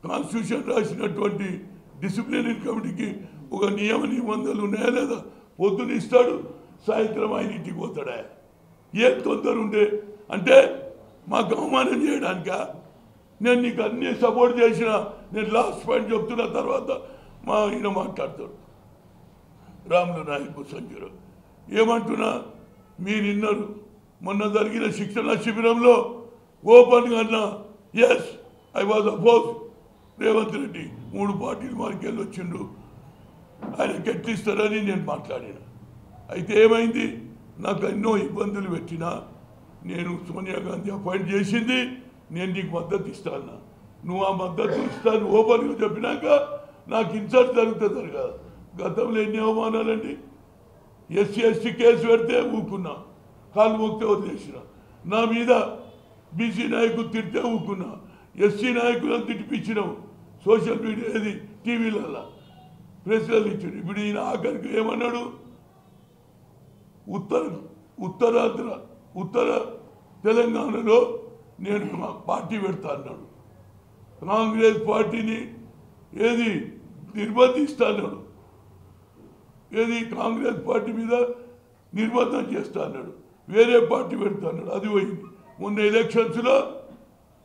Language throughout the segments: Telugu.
కాన్స్టిట్యూషన్ రాసినటువంటి డిసిప్లినరీ కమిటీకి ఒక నియమ నిబంధనలు ఉన్నాయా లేదా? పొద్దున ఇస్తాడు, సాయంత్రం ఆయన ఇంటికి పోతాడా? ఏం తొందర ఉండే అంటే మాకు అవమానం చేయడానికా? నేను నీకు అన్నీ సపోర్ట్ చేసిన, నేను లాస్ట్ పాయింట్ చెప్తున్న తర్వాత మా ఈయన మాట్లాడతాడు రాములు నాయకు సంజయ్. ఏమంటున్నా మీరు విన్నారు, మొన్న జరిగిన శిక్షణ శిబిరంలో ఓపెన్గా అన్నా yes I was oppose Revanth Reddy. 3 పార్టీలు మార్కెళ్ళు వచ్చిండు, ఆయన గెట్టిస్తారని నేను మాట్లాడిన. అయితే ఏమైంది, నాకు ఎన్నో ఇబ్బందులు పెట్టినా నేను సోనియా గాంధీ అపాయింట్ చేసింది, నేను నీకు మద్దతు ఇస్తాను, నువ్వు ఆ మద్దతు ఇస్తాను ఓపెన్గా చెప్పినాక నాకు ఇన్సల్ట్ జరుగుతుంది కదా. గతంలో ఎన్ని అవమానాలండి. ఎస్సీ ఎస్టీ కేసు పెడితే ఊకున్నా, కాలు మొక్కితే వదిలేసిన. నా మీద బీసీ నాయకులు తిడితే ఊకున్నా, ఎస్సీ నాయకులను తిట్టిపించినావు సోషల్ మీడియా అది టీవీలలో ప్రెస్లలో ఇచ్చాడు. ఇప్పుడు ఈయన ఆఖరికి ఏమన్నాడు, ఉత్తర తెలంగాణలో నేను పార్టీ పెడతా అన్నాడు. కాంగ్రెస్ పార్టీని ఏది నిర్బంధిస్తా అన్నాడు, ఏది కాంగ్రెస్ పార్టీ మీద నిర్బంధం చేస్తా అన్నాడు, వేరే పార్టీ పెడతా అన్నాడు. అది పోయింది. మొన్న ఎలక్షన్స్లో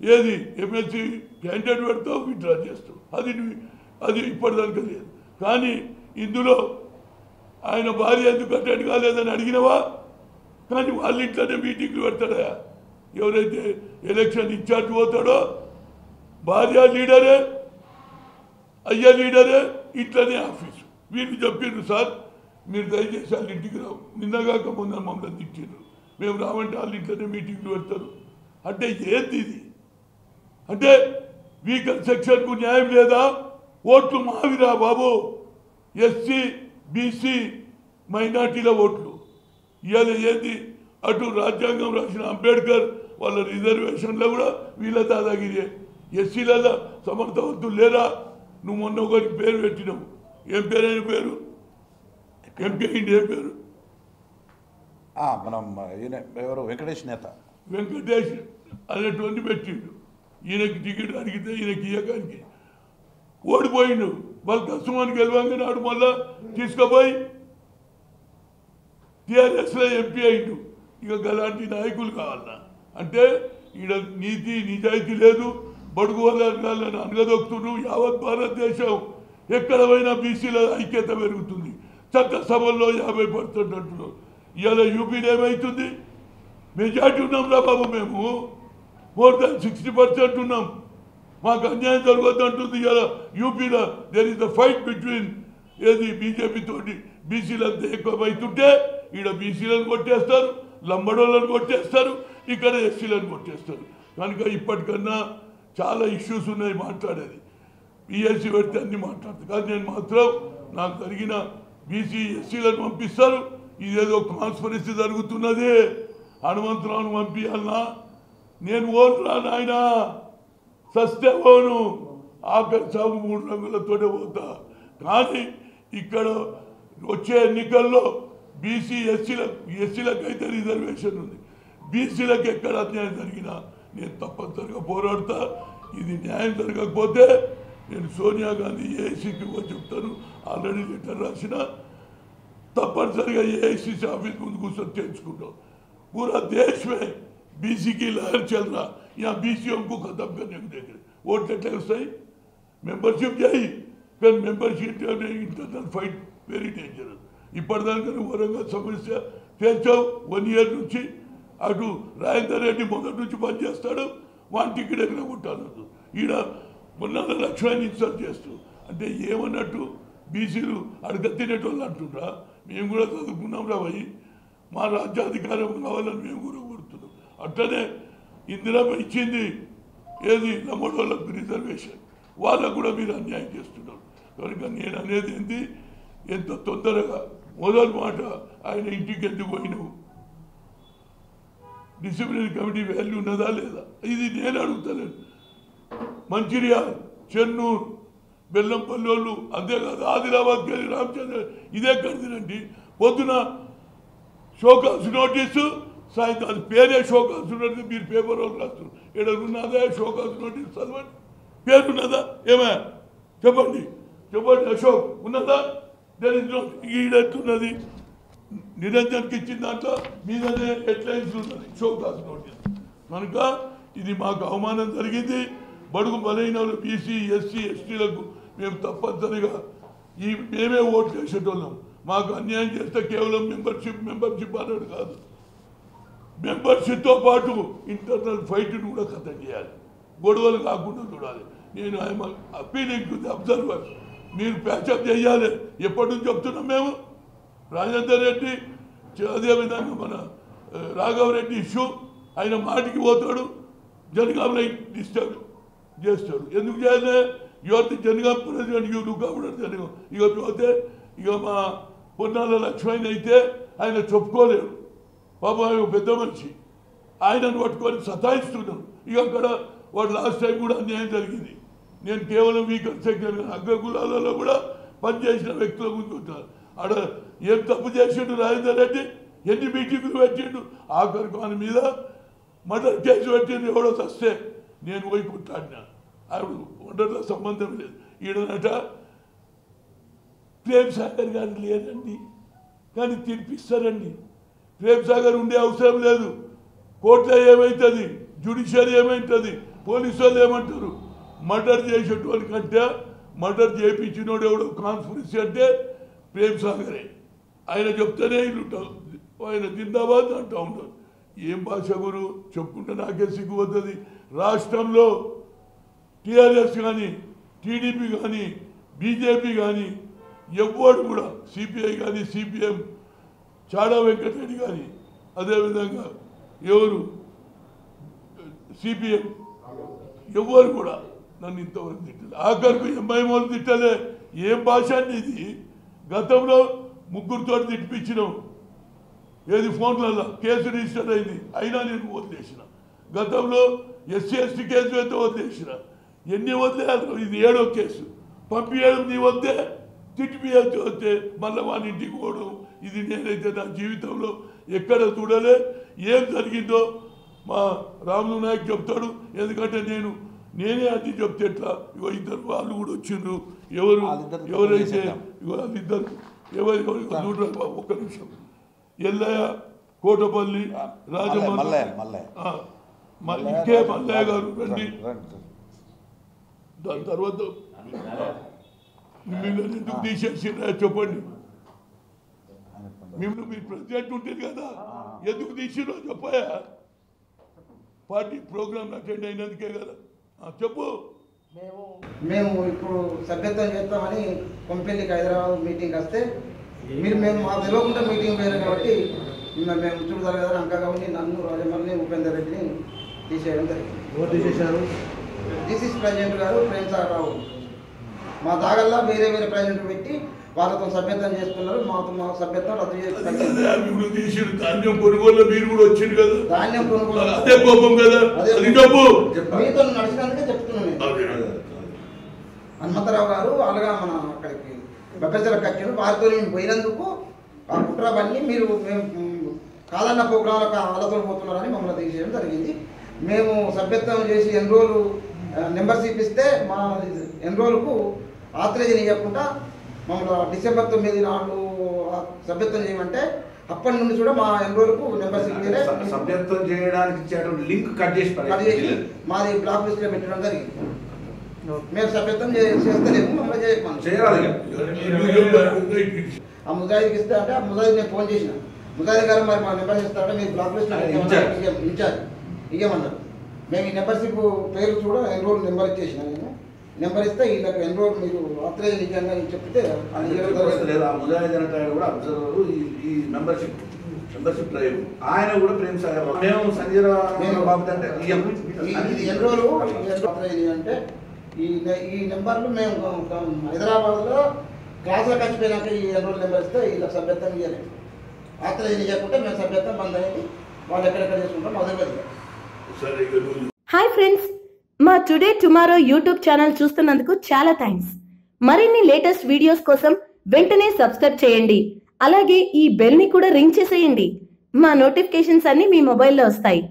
ఏది ఎమ్మెల్సీ క్యాండిడేట్ పెడతావు, విత్డ్రా చేస్తావు, అది ఇప్పటిదాకా లేదు. కానీ ఇందులో ఆయన భార్య ఎందుకు అటెండ్ కాలేదని అడిగినవా? కానీ వాళ్ళ ఇంట్లోనే మీటింగ్లు పెడతాడా? ఎవరైతే ఎలక్షన్ ఇన్ఛార్జ్ పోతాడో భార్య లీడరే, అయ్య లీడరే, ఇంట్లోనే ఆఫీసు. వీళ్ళు చెప్పిండ్రు సార్ మీరు దయచేసి వాళ్ళ ఇంటికి రావు, నిన్నగాక మొన్న మమ్మల్ని తిట్టిండ్రు, మేము రావంటే వాళ్ళ ఇంట్లోనే మీటింగ్లు పెడతారు. అంటే ఏంది ఇది? అంటే వీకల్ సెక్షన్కు న్యాయం లేదా? ఓట్లు మావిరా బాబు, ఎస్సీ బీసీ మైనార్టీల ఓట్లు. ఇవాళ ఏంది, అటు రాజ్యాంగం రాసిన అంబేద్కర్ వాళ్ళ రిజర్వేషన్లో కూడా వీళ్ళ దాదాగిరి. ఎస్సీలలో సమర్థవంతులు లేరా? నువ్వు మొన్న ఒకరికి పేరు పెట్టినావు, ఏం పేరు? అయిన పేరు ఎంపీ అయింది, ఏం పేరు? మనం ఎవరు వెంకటేష్ నేత వెంకటేష్ అనేటువంటి పెట్టిండు. ఈయనకి టికెట్ అడిగితే ఈయనకి ఇయ్యకానికి ఓడిపోయిండు. వాళ్ళు కష్టమానికి గెలవంగా నాడు మళ్ళా తీసుకుపోయి టీఆర్ఎస్లో ఎంపీ అయిండు. ఇక అలాంటి నాయకులు కావాలన్నా అంటే ఈడ నీతి నిజాయితీ లేదు. బడుగు వర్గాలను అనగదొక్కుతున్నారు. యావత్ భారతదేశం ఎక్కడ పోయినా బీసీల ఐక్యత పెరుగుతుంది. చట్టసభల్లో 50% అంటున్నారు. ఇవాళ యూపీలో ఏమవుతుంది? మెజార్టీ ఉన్నాం రా బాబు, మేము మోర్ దాన్ 60% ఉన్నాం. మాకు అన్యాయం జరగద్దు అంటుంది. ఇవాళ యూపీలో there is the fight between ఏది బీజేపీ తోటి బీసీలంతా ఎక్కువ అవుతుంటే ఈడ బీసీలను కొట్టేస్తారు, లంబడోళ్ళను కొట్టేస్తారు, ఇక్కడ ఎస్సీలను కొట్టేస్తారు. కనుక ఇప్పటికన్నా చాలా ఇష్యూస్ ఉన్నాయి మాట్లాడేది. పిఎస్సీ పెడితే అన్ని మాట్లాడతారు. కానీ నేను మాత్రం నాకు జరిగిన బీసీ ఎస్సీలను పంపిస్తారు. ఇదేదో కాన్స్పరెన్సీ జరుగుతున్నది, హనుమంతరావును పంపించాలన్నా నేను ఓటు రా నాయన, సస్తే పోను, ఆఖరి సాగు 3 రంగులతోనే పోతా. కానీ ఇక్కడ వచ్చే ఎన్నికల్లో బీసీ ఎస్సీలకు అయితే రిజర్వేషన్ ఉంది. బీసీలకు ఎక్కడ అన్యాయం జరిగినా నేను తప్పనిసరిగా పోరాడతా. ఇది న్యాయం జరగకపోతే నేను సోనియా గాంధీ ఏఐసీకి చెప్తాను. ఆల్రెడీ లెటర్ రాసిన, తప్పనిసరిగా ఏఐసీసీ ఆఫీస్ ముందు కూర్చొని तेंचुకుంటాం. पूरा देश में बीसी की लहर चल रहा, यहाँ बीसीओं को खत्म करने को देख रहे. वोट लेटर सही मेंबरशिप जाई, फिर membership internal fight very dangerous. ఇప్పటిదాకా వరంగల్ సమస్య తేల్చావు. 1 ఇయర్ నుంచి అటు రాజేందర్ రెడ్డి మొదటి నుంచి పనిచేస్తాడు, వాని టికెట్ ఎక్కడ కొట్టాలన్నట్టు. ఈడ మొన్న లక్ష్యాన్ని ఇన్సల్ట్ చేస్తూ అంటే ఏమన్నట్టు, బీసీలు అడగతినేటోళ్ళు అంటున్నా. మేము కూడా చదువుకున్నాం రా భయ్, మా రాజ్యాధికారం కావాలని మేము కూడా కోరుతున్నాం. అట్లనే ఇందిరమ్మ ఇచ్చింది ఏది నమ్మడోళ్ళకు రిజర్వేషన్, వాళ్ళకు కూడా మీరు అన్యాయం చేస్తున్నారు. కనుక నేను అనేది ఏంటి, ఎంత తొందరగా మొదటి మాట ఆయన ఇంటికి ఎందుకు పోయినావు, డిసిప్లినరీ కమిటీ వాల్యూ ఉన్నదా లేదా, ఇది నేను అడుగుతలేను. మంచిర్యాల, చెన్నూరు, బెల్లంపల్లి వాళ్ళు, అంతేకాదు ఆదిలాబాద్కి వెళ్ళి రామచంద్ర, ఇదే కడిదినండి. పొద్దున షోకాస్ నోటీసు, సాయంత్రం అది పేరే షోకాస్ నోటీసు. మీరు పేపర్ వాళ్ళు రాస్తున్నారు, ఇక్కడ ఉన్నదే షోకాస్ నోటీసు చదవండి. పేరున్నదా? ఏమే చెప్పండి అశోక్ ఉన్నదా? ఈడెట్టున్నది నిరంజన్కి ఇచ్చిన దాంట్లో మీదనే హెడ్లైన్స్ ఉన్నది షోకాస్ నోటీస్. కనుక ఇది మాకు అవమానం జరిగింది. బడుగు బలైన బీసీ ఎస్సీ ఎస్టీలకు మేము తప్పనిసరిగా మేమే ఓట్లు వేసేటోళ్ళం. మాకు అన్యాయం చేస్తే కేవలం మెంబర్షిప్ అన్నాడు కాదు, మెంబర్షిప్తో పాటు ఇంటర్నల్ ఫైట్ను కూడా ఖతం చేయాలి, గొడవలు కాకుండా చూడాలి. నేను I'm appealing to the observer, మీరు ప్యాచప్ చేయాలి. ఎప్పటి నుంచి చెప్తున్నాం మేము. రాజేందర్ రెడ్డి అదేవిధంగా మన రాఘవరెడ్డి ఇష్యూ, ఆయన మాటికి పోతాడు, జనగాంలో డిస్టర్బ్ చేస్తాడు. ఎందుకు చేయాలి? Your the Jangaon president, you look after Jangaon. ఇక పోతే ఇక మా పొన్నాల లక్ష్మణ్ అయితే ఆయన చెప్పుకోలేడు, పాపం ఆయన పెద్ద మనిషి, ఆయనను పట్టుకొని సతాయిస్తున్నాడు. ఇక అక్కడ వాడు లాస్ట్ టైం కూడా అన్యాయం జరిగింది. నేను కేవలం వీకర్ సెక్షన్ అగ్రకులాలలో కూడా పనిచేసిన వ్యక్తుల ముందు ఉంటాను. ఆడ ఏం తప్పు చేసిండు రాజేందర్ రెడ్డి? ఎన్ని మీటింగులు పెట్టిండు? ఆఖరికి ఆయన మీద మర్డర్ కేసు పెట్టిండు. ఎవడో వస్తే నేను పోయి కొట్లాడినా, ఆవిడ ఉండటంలో సంబంధం లేదు. ఈడనట ప్రేమ్ సాగర్ గారు లేదండి, కానీ తినిపిస్తారండి. ప్రేమ్ సాగర్ ఉండే అవసరం లేదు. కోర్టులో ఏమవుతుంది, జ్యుడిషియరీ ఏమవుతుంది, పోలీసు వాళ్ళు ఏమంటారు? మర్డర్ చేసేటోని కంటే మర్డర్ చేయించినోడు ఎవడో కాన్స్పిరసీ అంటే ప్రేమ్ సాగరే. ఆయన చెప్తేనే ఇల్లు ఆయన జిందాబాద్ అంటూ ఉంటారు. ఏం భాష గురు చెప్పుకుంటే నాకే సిగ్గుపోతుంది. రాష్ట్రంలో టీఆర్ఎస్ కానీ టీడీపీ కానీ బీజేపీ కానీ ఎవ్వడు కూడా, సిపిఐ కానీ సిపిఎం చాడా వెంకటరెడ్డి కానీ అదేవిధంగా ఎవరు సిపిఎం ఎవరు కూడా నన్ను ఇంతవరకు తిట్టలే. ఆఖరికి ఎంఐఎంలు తిట్టలే. ఏం భాష అండి ఇది? గతంలో ముగ్గురితో తిట్టిపించినాం, ఏది ఫోన్లలో కేసు రిజిస్టర్ అయింది, అయినా నేను వదిలేసిన. గతంలో ఎస్సీ ఎస్టీ కేసు అయితే వదిలేసిన. ఎన్ని వదిలేయాలి? ఇది 7వ కేసు. పంపించడం నీ వద్దే, తిట్టిపియాల్సి వస్తే మళ్ళీ వాని ఇంటికి పోవడం. ఇది నేనైతే నా జీవితంలో ఎక్కడ చూడలే. ఏం జరిగిందో మా రాములు నాయక్ చెప్తాడు, ఎందుకంటే నేనే అది చెప్తే ఎట్లా. ఇగో ఇద్దరు వాళ్ళు కూడా వచ్చిండ్రు. ఎవరైతే ఇగో వాళ్ళిద్దరు ఎవరు చూడరు. ఒక్క నిమిషం. ఎల్లయ్య కోటపల్లి రాజమల్లి ఇంకే మల్లయ్య గారు రండి. దాని తర్వాత మిమ్మల్ని ఎందుకు తీసేసిండ్రా చెప్పండి. మిమ్మల్ని మీరు ప్రెసిడెంట్ ఉంటుంది కదా, ఎందుకు తీసిరో చెప్పాయా? పార్టీ ప్రోగ్రామ్ అటెండ్ అయినందుకే కదా. చెప్పు. మేము ఇప్పుడు సభ్యత్వం చేస్తామని కొంపెల్లికి హైదరాబాద్ మీటింగ్ వస్తే మేము మాకు తెలియకుండా మీటింగ్ పోయారు కాబట్టి మేము చూడాలి కదా అంకగౌని, నన్ను, రాజమల్ని, ఉపేందర్ రెడ్డిని తీసేయడం జరిగింది. ఎవరు తీసేశారు? డిసిసి ప్రెసిడెంట్ గారు ప్రేమ్సాగర్ రావు. మా దాగల్లా వేరే ప్రెసిడెంట్ పెట్టి వాళ్ళతో సభ్యత్వం చేసుకున్నారు. మా సభ్యత్వం రద్దు చేసి ధాన్యం కొనుగోలు మీరు కూడా వచ్చింది కదా. ధాన్యం కొనుగోలు అదే కోపం కదా, మీతో నడిచినందుకే చెప్తున్నాను నేను. హనుమంతరావు గారు అలాగా మన అక్కడికి బెబ్బెసలకు వచ్చారు. వారితో మేము పోయినందుకు ఆ కుట్రవన్నీ మీరు మేము కాదన్న ప్రోగ్రాంలకు వాళ్ళతో పోతున్నారని మమ్మల్ని తీసేయడం జరిగింది. మేము సభ్యత్వం చేసి ఎన్రోలు మెంబర్షిప్ ఇస్తే మా ఎన్రోల్కు ఆథరైజేషన్ ఇవ్వకుండా మమ్మల్ని డిసెంబర్ 9 నాడు సభ్యత్వం చేయమంటే అప్పటి నుండి కూడా మా ఎన్రోల్కు మెంబర్షిప్ సభ్యత్వం చేయడానికి ఇచ్చేటువంటి లింక్ కట్ చేసి మాది బ్లాక్ లిస్ట్లో పెట్టడం జరిగింది. మేము సభ్యత్వం చేస్తలేము, మమ్మల్ని చేయాలి. ఆ ముజాహిద్కి ఇస్తే అంటే ఆ ముజాహిద్ నేను ఫోన్ చేసిన, ముజాహిద్ గారు మరి మా నెంబర్ ఇస్తారంటే మీరు బ్లాక్ లిస్ట్ ఇన్ఛార్జ్ ఇవ్వమన్నారు. మేము ఈ నెంబర్షిప్ పేరు కూడా ఎన్రోల్ నెంబర్ ఇచ్చేసిన. నేను నెంబర్ ఇస్తే వీళ్ళకి ఎన్రోల్ మీరు ఆథరైజ్ ఇవ్వండి అని చెప్తే ముజాహిద్ అంటే కూడా అబ్జర్వర్ ఈ మెంబర్షిప్ డ్రైవ్ ఆయన కూడా ప్రేమ్ సాగర్ మేము సంజయ్ బాబు అంటే ఎన్రోల్ ఆథరైజ్ అంటే ఈ నెంబర్లు మేము హైదరాబాద్లో క్లాసులకు వచ్చిపోయినాక ఈ ఎన్రోల్ నెంబర్ ఇస్తే వీళ్ళ సభ్యత్వం ఇవ్వలేదు. ఆథరైజ్ ఇవ్వకుంటే మేము సభ్యత్వం బంద్ అయ్యింది. వాళ్ళు ఎక్కడెక్కడ చేసుకుంటాం మొదలు. హాయ్ ఫ్రెండ్స్, మా టుడే టుమారో యూట్యూబ్ ఛానల్ చూస్తున్నందుకు చాలా థ్యాంక్స్. మరిన్ని లేటెస్ట్ వీడియోస్ కోసం వెంటనే సబ్స్క్రైబ్ చేయండి. అలాగే ఈ బెల్ ని కూడా రింగ్ చేసేయండి. మా నోటిఫికేషన్స్ అన్ని మీ మొబైల్లో వస్తాయి.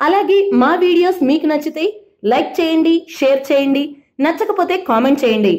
అలాగే మా వీడియోస్ మీకు నచ్చితే లైక్ చేయండి, షేర్ చేయండి. నచ్చకపోతే కామెంట్ చేయండి.